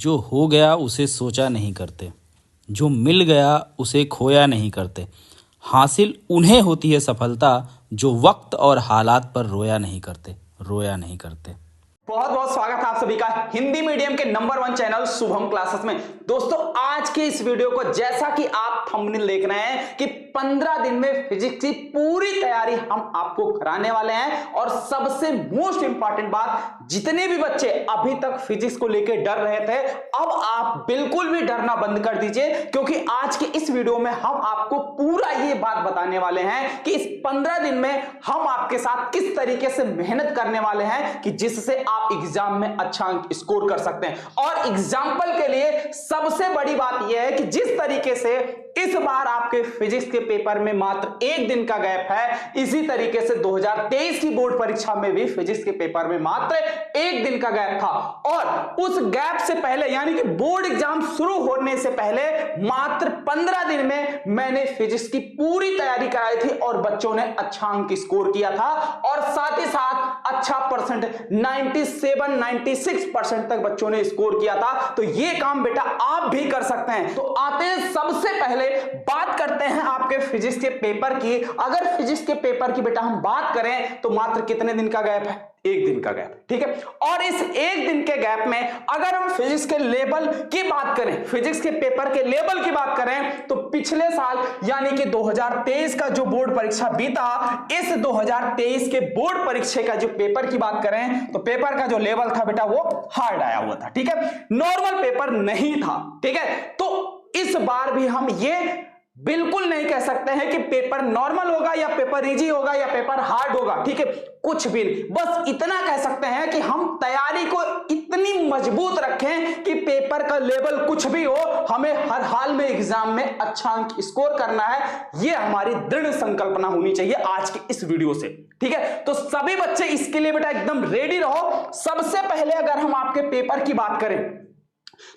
जो हो गया उसे सोचा नहीं करते, जो मिल गया उसे खोया नहीं करते। हासिल उन्हें होती है सफलता जो वक्त और हालात पर रोया नहीं करते। बहुत बहुत स्वागत है आप सभी का हिंदी मीडियम के नंबर 1 चैनल शुभम क्लासेस में। दोस्तों आज के इस वीडियो को जैसा कि आप थंबनेल देख रहे हैं कि 15 दिन में फिजिक्स की पूरी तैयारी हम आपको कराने वाले हैं। और सबसे मोस्ट इंपॉर्टेंट बात, जितने भी बच्चे अभी तक फिजिक्स को लेकर डर रहे थे, अब आप बिल्कुल भी डरना बंद कर दीजिए, क्योंकि आज के इस वीडियो में हम आपको पूरा ये बात बताने वाले हैं कि इस 15 दिन में हम आपके साथ किस तरीके से मेहनत करने वाले हैं कि जिससे आप एग्जाम में अच्छा अंक स्कोर कर सकते हैं। और एग्जाम्पल के लिए सबसे बड़ी बात यह है कि जिस तरीके से इस बार आपके फिजिक्स के पेपर में मात्र एक दिन का गैप है, इसी तरीके से 2023 की बोर्ड परीक्षा में भी फिजिक्स के पेपर में मात्र एक दिन का गैप था। और उस गैप से पहले यानी कि बोर्ड एग्जाम शुरू होने से पहले मात्र 15 दिन में मैंने फिजिक्स की पूरी तैयारी कराई थी और बच्चों ने अच्छा अंक स्कोर किया था। और साथ ही साथ अच्छा परसेंट 96% तक बच्चों ने स्कोर किया था। तो ये काम बेटा आप भी कर सकते हैं। तो आते हैं सबसे पहले बात करते हैं आपके फिजिक्स के पेपर की। अगर फिजिक्स के पेपर की बेटा हम बात करें तो मात्र कितने दिन का गैप है? एक दिन का गैप, ठीक है। और इस एक दिन के गैप में अगर हम फिजिक्स के लेवल की बात करें, फिजिक्स के पेपर के लेवल की बात करें, तो पिछले साल यानी कि 2023 का जो बोर्ड परीक्षा बीता, इस 2023 के बोर्ड परीक्षा का जो पेपर की बात करें तो पेपर का जो लेवल था बेटा वो हार्ड आया हुआ था, ठीक है, नॉर्मल पेपर नहीं था, ठीक है। तो इस बार भी हम ये बिल्कुल नहीं कह सकते हैं कि पेपर नॉर्मल होगा या पेपर इजी होगा या पेपर हार्ड होगा, ठीक है, कुछ भी नहीं। बस इतना कह सकते हैं कि हम तैयारी को इतनी मजबूत रखें कि पेपर का लेवल कुछ भी हो, हमें हर हाल में एग्जाम में अच्छा अंक स्कोर करना है। यह हमारी दृढ़ संकल्पना होनी चाहिए आज के इस वीडियो से, ठीक है। तो सभी बच्चे इसके लिए बेटा एकदम रेडी रहो। सबसे पहले अगर हम आपके पेपर की बात करें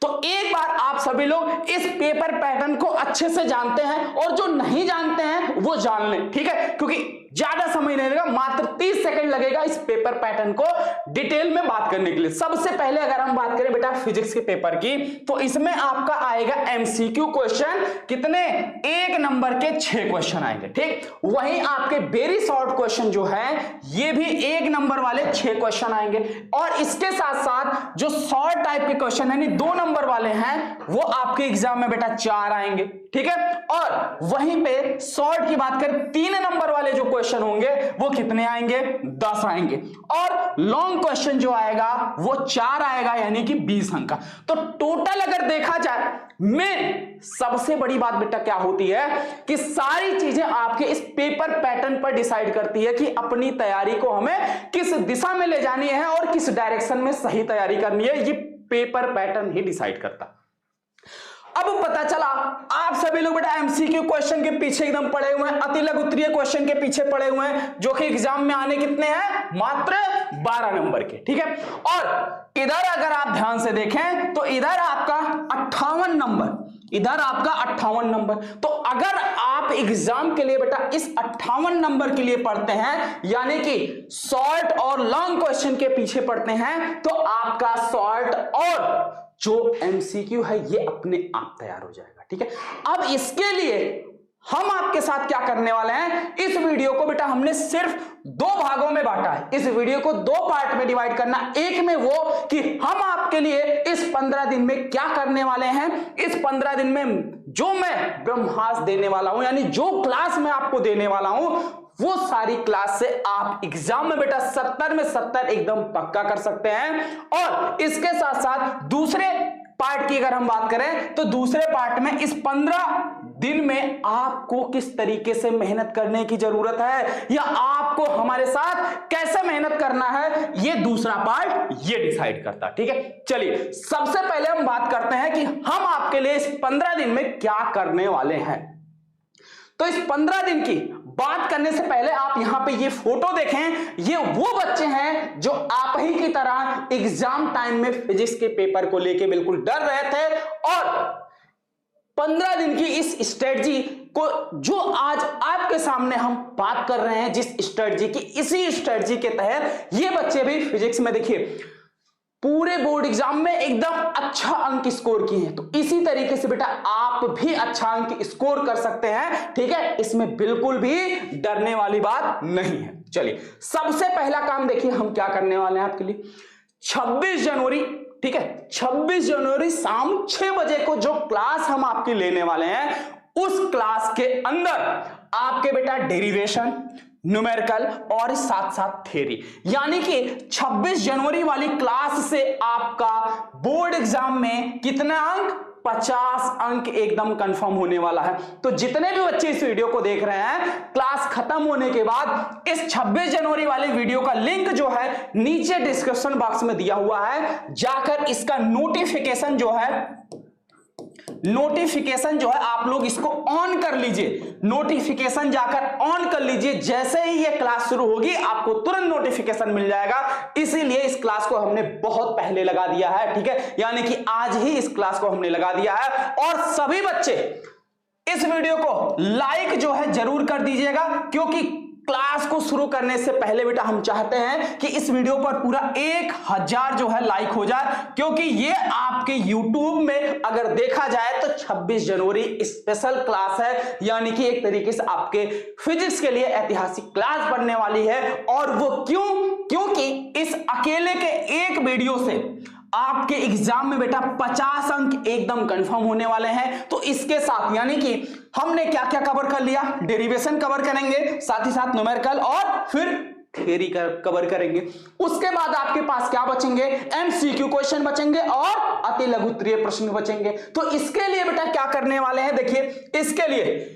तो एक बार आप सभी लोग इस पेपर पैटर्न को अच्छे से जानते हैं, और जो नहीं जानते हैं वो जान लें, ठीक है, क्योंकि ज्यादा समय नहीं लगेगा, मात्र 30 सेकंड लगेगा इस पेपर पैटर्न को डिटेल में बात करने के लिए। सबसे पहले अगर हम बात करें बेटा फिजिक्स के पेपर की, तो इसमें आपका आएगा एमसीक्यू क्वेश्चन। कितने? 1 नंबर के 6 क्वेश्चन आएंगे, ठीक। वहीं आपके वेरी शॉर्ट क्वेश्चन जो है ये भी 1 नंबर वाले 6 क्वेश्चन आएंगे। और इसके साथ साथ जो शॉर्ट टाइप के क्वेश्चन यानी 2 नंबर वाले हैं वो आपके एग्जाम में बेटा 4 आएंगे, ठीक है। और वहीं पे शॉर्ट की बात करें 3 नंबर वाले जो क्वेश्चन होंगे वो कितने आएंगे? 10 आएंगे। और लॉन्ग क्वेश्चन जो आएगा वो 4 आएगा यानी कि 20 अंक का। तो टोटल अगर देखा जाए, मेन सबसे बड़ी बात बेटा क्या होती है कि सारी चीजें आपके इस पेपर पैटर्न पर डिसाइड करती है कि अपनी तैयारी को हमें किस दिशा में ले जानी है और किस डायरेक्शन में सही तैयारी करनी है, ये पेपर पैटर्न ही डिसाइड करता। अब पता चला आप सभी लोग बेटा एमसीक्यू क्वेश्चन के पीछे एकदम पड़े हुए हैं, अति लघुत्तरीय क्वेश्चन के पीछे पड़े हुए हैं, जो कि एग्जाम में आने कितने हैं? मात्र 12 नंबर के, ठीक है। और इधर अगर आप ध्यान से देखें तो इधर आपका 58 नंबर, तो अगर आप एग्जाम के लिए बेटा इस 58 नंबर के लिए पढ़ते हैं यानी कि शॉर्ट और लॉन्ग क्वेश्चन के पीछे पढ़ते हैं, तो आपका शॉर्ट और जो एमसीक्यू है ये अपने आप तैयार हो जाएगा, ठीक है। अब इसके लिए हम आपके साथ क्या करने वाले हैं, इस वीडियो को बेटा हमने सिर्फ 2 भागों में बांटा है। इस वीडियो को 2 पार्ट में डिवाइड करना। एक में वो कि हम आपके लिए इस 15 दिन में क्या करने वाले हैं, इस 15 दिन में जो मैं ब्रह्मास्त्र देने वाला हूं यानी जो क्लास मैं आपको देने वाला हूं, वो सारी क्लास से आप एग्जाम में बेटा 70 में 70 एकदम पक्का कर सकते हैं। और इसके साथ साथ दूसरे पार्ट की अगर हम बात करें तो दूसरे पार्ट में इस 15 दिन में आपको किस तरीके से मेहनत करने की जरूरत है या आपको हमारे साथ कैसे मेहनत करना है, ये दूसरा पार्ट ये डिसाइड करता है, ठीक है। चलिए सबसे पहले हम बात करते हैं कि हम आपके लिए इस 15 दिन में क्या करने वाले हैं। तो इस 15 दिन की बात करने से पहले आप यहां पे ये फोटो देखें, ये वो बच्चे हैं जो आप ही की तरह एग्जाम टाइम में फिजिक्स के पेपर को लेके बिल्कुल डर रहे थे। और 15 दिन की इस स्ट्रेटजी को जो आज आपके सामने हम बात कर रहे हैं, जिस स्ट्रेटजी की, इसी स्ट्रेटजी के तहत ये बच्चे भी फिजिक्स में देखिए पूरे बोर्ड एग्जाम में एकदम अच्छा अंक स्कोर किए हैं, तो इसी तरीके से बेटा आप भी अच्छा अंक स्कोर कर सकते हैं। ठीक है, इसमें बिल्कुल भी डरने वाली बात नहीं है। चलिए सबसे पहला काम देखिए हम क्या करने वाले हैं आपके लिए। 26 जनवरी, ठीक है, 26 जनवरी शाम 6 बजे को जो क्लास हम आपकी लेने वाले हैं, उस क्लास के अंदर आपके बेटा डेरिवेशन, न्यूमेरिकल और साथ साथ थ्योरी, यानी कि 26 जनवरी वाली क्लास से आपका बोर्ड एग्जाम में कितना अंक, 50 अंक एकदम कंफर्म होने वाला है। तो जितने भी बच्चे इस वीडियो को देख रहे हैं, क्लास खत्म होने के बाद इस 26 जनवरी वाले वीडियो का लिंक जो है नीचे डिस्क्रिप्शन बॉक्स में दिया हुआ है, जाकर इसका नोटिफिकेशन जो है आप लोग इसको ऑन कर लीजिए। नोटिफिकेशन जाकर ऑन कर लीजिए, जैसे ही ये क्लास शुरू होगी आपको तुरंत नोटिफिकेशन मिल जाएगा। इसीलिए इस क्लास को हमने बहुत पहले लगा दिया है, ठीक है, यानी कि आज ही इस क्लास को हमने लगा दिया है। और सभी बच्चे इस वीडियो को लाइक जो है जरूर कर दीजिएगा, क्योंकि क्लास को शुरू करने से पहले बेटा हम चाहते हैं कि इस वीडियो पर पूरा 1000 जो है लाइक हो जाए, क्योंकि ये आपके YouTube में अगर देखा जाए तो 26 जनवरी स्पेशल क्लास है, यानी कि एक तरीके से आपके फिजिक्स के लिए ऐतिहासिक क्लास बनने वाली है। और वो क्योंकि इस अकेले के एक वीडियो से आपके एग्जाम में बेटा 50 अंक एकदम कंफर्म होने वाले हैं। तो इसके साथ यानी कि हमने क्या क्या कवर कर लिया, डेरिवेशन कवर करेंगे, साथ ही साथ न्यूमेरिकल और फिर थ्योरी कवर करेंगे। उसके बाद आपके पास क्या बचेंगे, एमसीक्यू क्वेश्चन बचेंगे और अति लघुत्तरीय प्रश्न बचेंगे। तो इसके लिए बेटा क्या करने वाले हैं, देखिए इसके लिए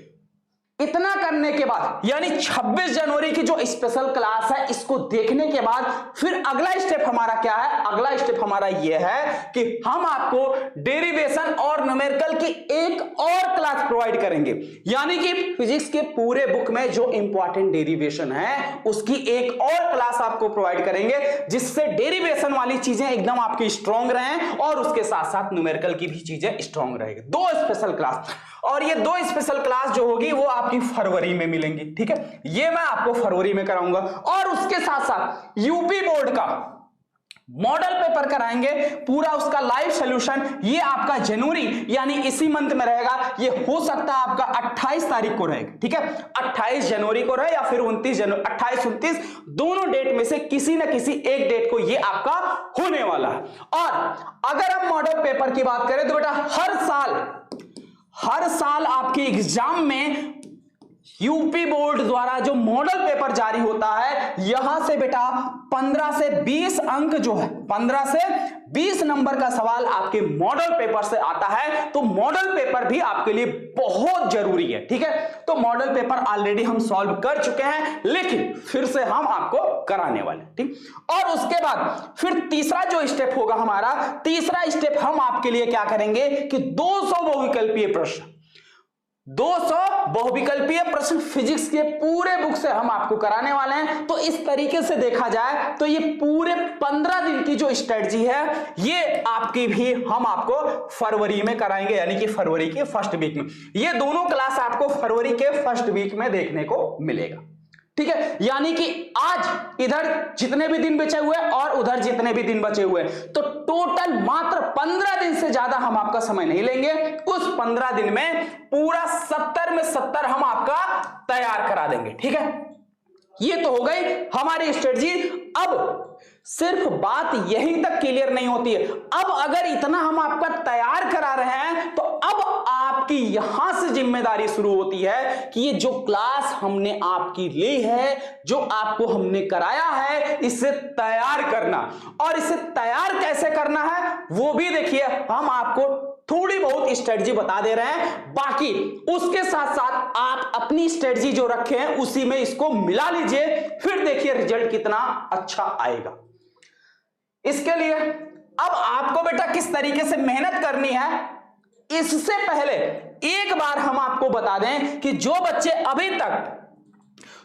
इतना करने के बाद यानी 26 जनवरी की जो स्पेशल क्लास है, इसको देखने के बाद फिर अगला स्टेप हमारा क्या है, अगला स्टेप हमारा यह है कि हम आपको डेरिवेशन और न्यूमेरिकल की एक और क्लास प्रोवाइड करेंगे, यानी कि फिजिक्स के पूरे बुक में जो इंपॉर्टेंट डेरिवेशन है उसकी एक और क्लास आपको प्रोवाइड करेंगे, जिससे डेरिवेशन वाली चीजें एकदम आपकी स्ट्रांग रहें और उसके साथ साथ न्यूमेरिकल की भी चीजें स्ट्रांग रहेगी। 2 स्पेशल क्लास, और ये 2 स्पेशल क्लास जो होगी वो आपकी फरवरी में मिलेंगी, ठीक है, ये मैं आपको फरवरी में कराऊंगा। और उसके साथ साथ यूपी बोर्ड का मॉडल पेपर कराएंगे, पूरा उसका लाइव सॉल्यूशन, ये आपका जनवरी यानी इसी मंथ में रहेगा। ये हो सकता है आपका 28 तारीख को रहेगा, ठीक है, 28 जनवरी को रहे या फिर 29 जनवरी, 28 29 दोनों डेट में से किसी ना किसी एक डेट को ये आपका होने वाला है। और अगर हम मॉडल पेपर की बात करें तो बेटा हर साल आपके एग्जाम में यूपी बोर्ड द्वारा जो मॉडल पेपर जारी होता है, यहां से बेटा 15 से 20 अंक जो है, 15 से 20 नंबर का सवाल आपके मॉडल पेपर से आता है। तो मॉडल पेपर भी आपके लिए बहुत जरूरी है, ठीक है। तो मॉडल पेपर ऑलरेडी हम सॉल्व कर चुके हैं, लेकिन फिर से हम आपको कराने वाले, ठीक। और उसके बाद फिर तीसरा जो स्टेप होगा हमारा, तीसरा स्टेप हम आपके लिए क्या करेंगे कि 200 बहुविकल्पीय प्रश्न, 200 बहुविकल्पीय प्रश्न फिजिक्स के पूरे बुक से हम आपको कराने वाले हैं। तो इस तरीके से देखा जाए तो ये पूरे 15 दिन की जो स्ट्रेटजी है, ये आपकी भी हम आपको फरवरी में कराएंगे, यानी कि फरवरी के फर्स्ट वीक में। ये दोनों क्लास आपको फरवरी के फर्स्ट वीक में देखने को मिलेगा, ठीक है। यानी कि आज इधर जितने भी दिन बचे हुए और उधर जितने भी दिन बचे हुए, तो टोटल मात्र 15 दिन से ज्यादा हम आपका समय नहीं लेंगे। उस 15 दिन में पूरा 70 में 70 हम आपका तैयार करा देंगे, ठीक है। ये तो हो गई हमारी स्ट्रेटजी। अब सिर्फ बात यहीं तक क्लियर नहीं होती है। अब अगर इतना हम आपका तैयार करा रहे हैं, तो अब आपकी यहां से जिम्मेदारी शुरू होती है कि ये जो क्लास हमने आपकी ली है, जो आपको हमने कराया है, इसे तैयार करना। और इसे तैयार कैसे करना है वो भी देखिए, हम आपको थोड़ी बहुत स्ट्रेटजी बता दे रहे हैं, बाकी उसके साथ साथ आप अपनी स्ट्रेटजी जो रखे हैं उसी में इसको मिला लीजिए, फिर देखिए रिजल्ट कितना अच्छा आएगा। इसके लिए अब आपको बेटा किस तरीके से मेहनत करनी है, इससे पहले एक बार हम आपको बता दें कि जो बच्चे अभी तक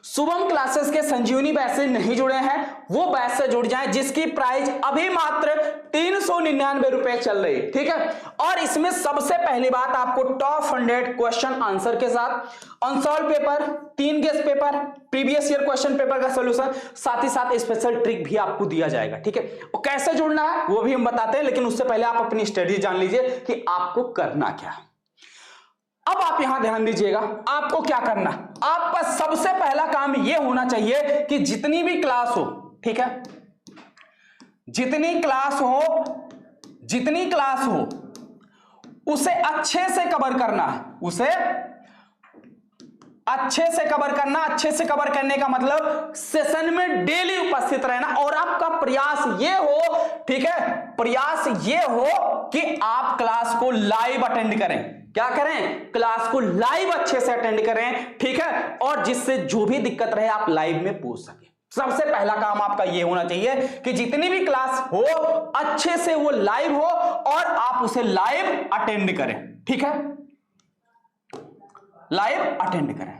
शुभम क्लासेस के संजीवनी बैच से नहीं जुड़े हैं वो बैच से जुड़ जाएं, जिसकी प्राइस अभी मात्र 399 रुपए चल रही है। ठीक है, और इसमें सबसे पहली बात आपको टॉप 100 क्वेश्चन आंसर के साथ unsolved paper, 3 guest paper, previous year question paper का सॉल्यूशन, साथ ही साथ स्पेशल ट्रिक भी आपको दिया जाएगा। ठीक है, और कैसे जुड़ना है वो भी हम बताते हैं, लेकिन उससे पहले आप अपनी स्टडी जान लीजिए कि आपको करना क्या है। अब आप यहां ध्यान दीजिएगा, आपको क्या करना, आपका सबसे पहला काम यह होना चाहिए कि जितनी भी क्लास हो, ठीक है, जितनी क्लास हो उसे अच्छे से कवर करना है, उसे अच्छे से कवर करना। अच्छे से कवर करने का मतलब सेशन में डेली उपस्थित रहना, और आपका प्रयास ये हो, ठीक है, प्रयास ये हो कि आप क्लास को लाइव अटेंड करें। क्या करें? क्लास को लाइव अच्छे से अटेंड करें। ठीक है, और जिससे जो भी दिक्कत रहे आप लाइव में पूछ सके। सबसे पहला काम आपका ये होना चाहिए कि जितनी भी क्लास हो अच्छे से वो लाइव हो और आप उसे लाइव अटेंड करें। ठीक है, लाइव अटेंड करें,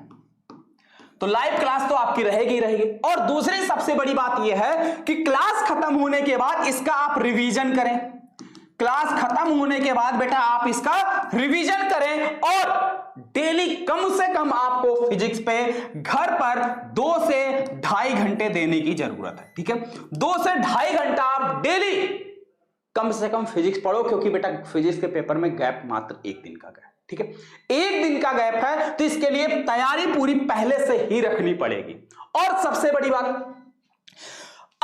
तो लाइव क्लास तो आपकी रहेगी ही रहेगी। और दूसरी सबसे बड़ी बात यह है कि क्लास खत्म होने के बाद इसका आप रिवीजन करें। क्लास खत्म होने के बाद बेटा आप इसका रिवीजन करें, और डेली कम से कम आपको फिजिक्स पे घर पर 2 से 2.5 घंटे देने की जरूरत है। ठीक है, 2 से 2.5 घंटा आप डेली कम से कम फिजिक्स पढ़ो, क्योंकि बेटा फिजिक्स के पेपर में गैप मात्र 1 दिन का गैप। ठीक है, 1 दिन का गैप है, तो इसके लिए तैयारी पूरी पहले से ही रखनी पड़ेगी। और सबसे बड़ी बात,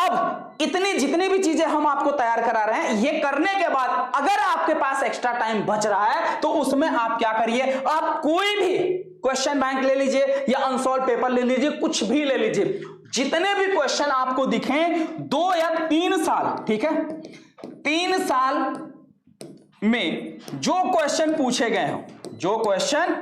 अब इतनी जितनी भी चीजें हम आपको तैयार करा रहे हैं, ये करने के बाद अगर आपके पास एक्स्ट्रा टाइम बच रहा है तो उसमें आप क्या करिए, आप कोई भी क्वेश्चन बैंक ले लीजिए या अनसॉल्व पेपर ले लीजिए, कुछ भी ले लीजिए। जितने भी क्वेश्चन आपको दिखें 2 या 3 साल, ठीक है, 3 साल में जो क्वेश्चन पूछे गए हो, जो क्वेश्चन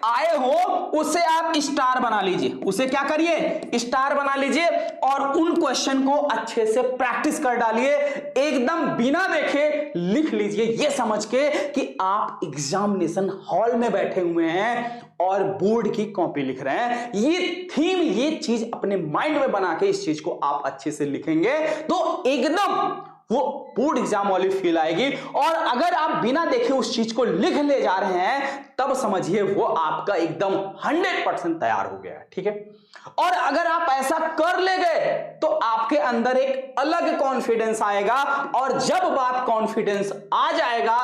आए हो, उसे आप स्टार बना लीजिए। उसे क्या करिए? स्टार बना लीजिए, और उन क्वेश्चन को अच्छे से प्रैक्टिस कर डालिए। एकदम बिना देखे लिख लीजिए, ये समझ के कि आप एग्जामिनेशन हॉल में बैठे हुए हैं और बोर्ड की कॉपी लिख रहे हैं। ये थीम, ये चीज अपने माइंड में बना के इस चीज को आप अच्छे से लिखेंगे तो एकदम वो बोर्ड एग्जाम वाली फील आएगी। और अगर आप बिना देखे उस चीज को लिख ले जा रहे हैं तब समझिए वो आपका एकदम 100% तैयार हो गया है। ठीक है, और अगर आप ऐसा कर ले गए तो आपके अंदर एक अलग कॉन्फिडेंस आएगा, और जब बात कॉन्फिडेंस आ जाएगा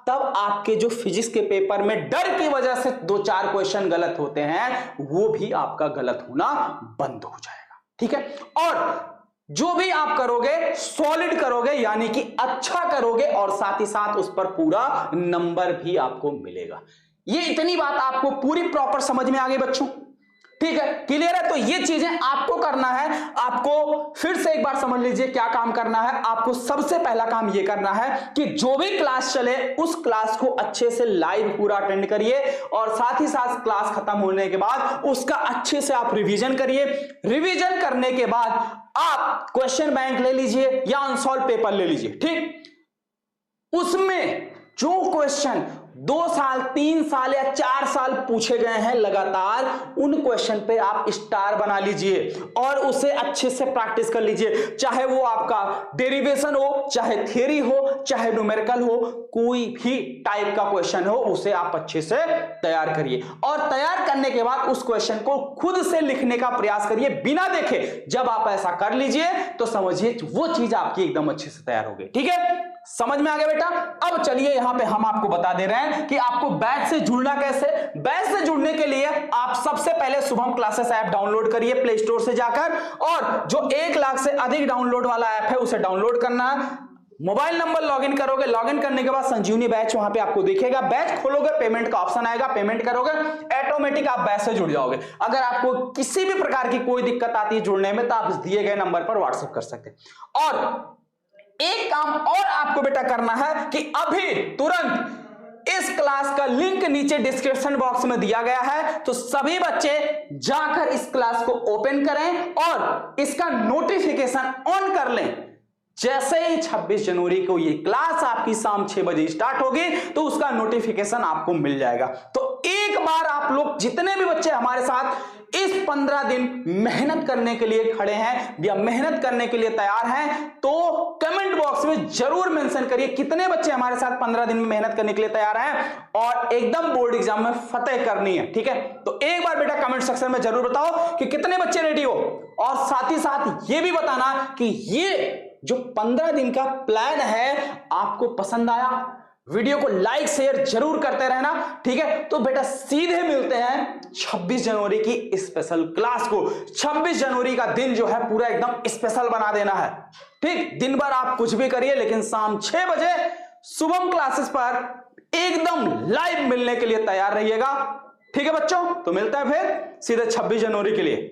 तब आपके जो फिजिक्स के पेपर में डर की वजह से 2-4 क्वेश्चन गलत होते हैं वो भी आपका गलत होना बंद हो जाएगा। ठीक है, और जो भी आप करोगे सॉलिड करोगे, यानी कि अच्छा करोगे, और साथ ही साथ उस पर पूरा नंबर भी आपको मिलेगा। ये इतनी बात आपको पूरी प्रॉपर समझ में आ गई बच्चों? ठीक है, क्लियर है? तो ये चीजें आपको करना है। आपको फिर से एक बार समझ लीजिए क्या काम करना है। आपको सबसे पहला काम ये करना है कि जो भी क्लास चले उस क्लास को अच्छे से लाइव पूरा अटेंड करिए, और साथ ही साथ क्लास खत्म होने के बाद उसका अच्छे से आप रिवीजन करिए। रिवीजन करने के बाद आप क्वेश्चन बैंक ले लीजिए या अनसॉल्व पेपर ले लीजिए। ठीक, उसमें जो क्वेश्चन 2 साल, 3 साल या 4 साल पूछे गए हैं लगातार, उन क्वेश्चन पे आप स्टार बना लीजिए और उसे अच्छे से प्रैक्टिस कर लीजिए। चाहे वो आपका डेरिवेशन हो, चाहे थ्योरी हो, चाहे न्यूमेरिकल हो, कोई भी टाइप का क्वेश्चन हो, उसे आप अच्छे से तैयार करिए। और तैयार करने के बाद उस क्वेश्चन को खुद से लिखने का प्रयास करिए बिना देखे। जब आप ऐसा कर लीजिए तो समझिए वो चीज आपकी एकदम अच्छे से तैयार हो गई। ठीक है, समझ में आ गया बेटा? अब चलिए यहां पे हम आपको बता दे रहे हैं कि आपको बैच से जुड़ना कैसे। बैच से जुड़ने के लिए आप सबसे पहले शुभम क्लासेस ऐप डाउनलोड करिए प्ले स्टोर से जाकर, और जो 1 लाख से अधिक डाउनलोड वाला ऐप है उसे डाउनलोड करना है। मोबाइल नंबर लॉगिन करोगे, लॉगिन करने के बाद संजीवनी बैच वहां पे आपको दिखेगा। बैच खोलोगे, पेमेंट का ऑप्शन आएगा, पेमेंट करोगे, ऑटोमेटिक आप बैच से जुड़ जाओगे। अगर आपको किसी भी प्रकार की कोई दिक्कत आती है जुड़ने में तो आप इस दिए गए नंबर पर व्हाट्सएप कर सकते हैं। और एक काम और आपको बेटा करना है कि अभी तुरंत इस क्लास का लिंक नीचे डिस्क्रिप्शन बॉक्स में दिया गया है, तो सभी बच्चे जाकर इस क्लास को ओपन करें और इसका नोटिफिकेशन ऑन कर लें। जैसे ही 26 जनवरी को ये क्लास आपकी शाम 6 बजे स्टार्ट होगी तो उसका नोटिफिकेशन आपको मिल जाएगा। तो एक बार आप लोग जितने भी बच्चे हमारे साथ इस 15 दिन मेहनत करने के लिए खड़े हैं या मेहनत करने के लिए तैयार हैं, तो कमेंट बॉक्स में जरूर मेंशन करिए कितने बच्चे हमारे साथ 15 दिन में मेहनत करने के लिए तैयार हैं और एकदम बोर्ड एग्जाम में फतेह करनी है। ठीक है, तो एक बार बेटा कमेंट सेक्शन में जरूर बताओ कि कितने बच्चे रेडी हो, और साथ ही साथ ये भी बताना कि ये जो 15 दिन का प्लान है आपको पसंद आया। वीडियो को लाइक शेयर जरूर करते रहना। ठीक है, तो बेटा सीधे मिलते हैं 26 जनवरी की स्पेशल क्लास को। 26 जनवरी का दिन जो है पूरा एकदम स्पेशल बना देना है। ठीक, दिन भर आप कुछ भी करिए, लेकिन शाम 6 बजे शुभम क्लासेस पर एकदम लाइव मिलने के लिए तैयार रहिएगा। ठीक है बच्चों, तो मिलता है फिर सीधे 26 जनवरी के लिए।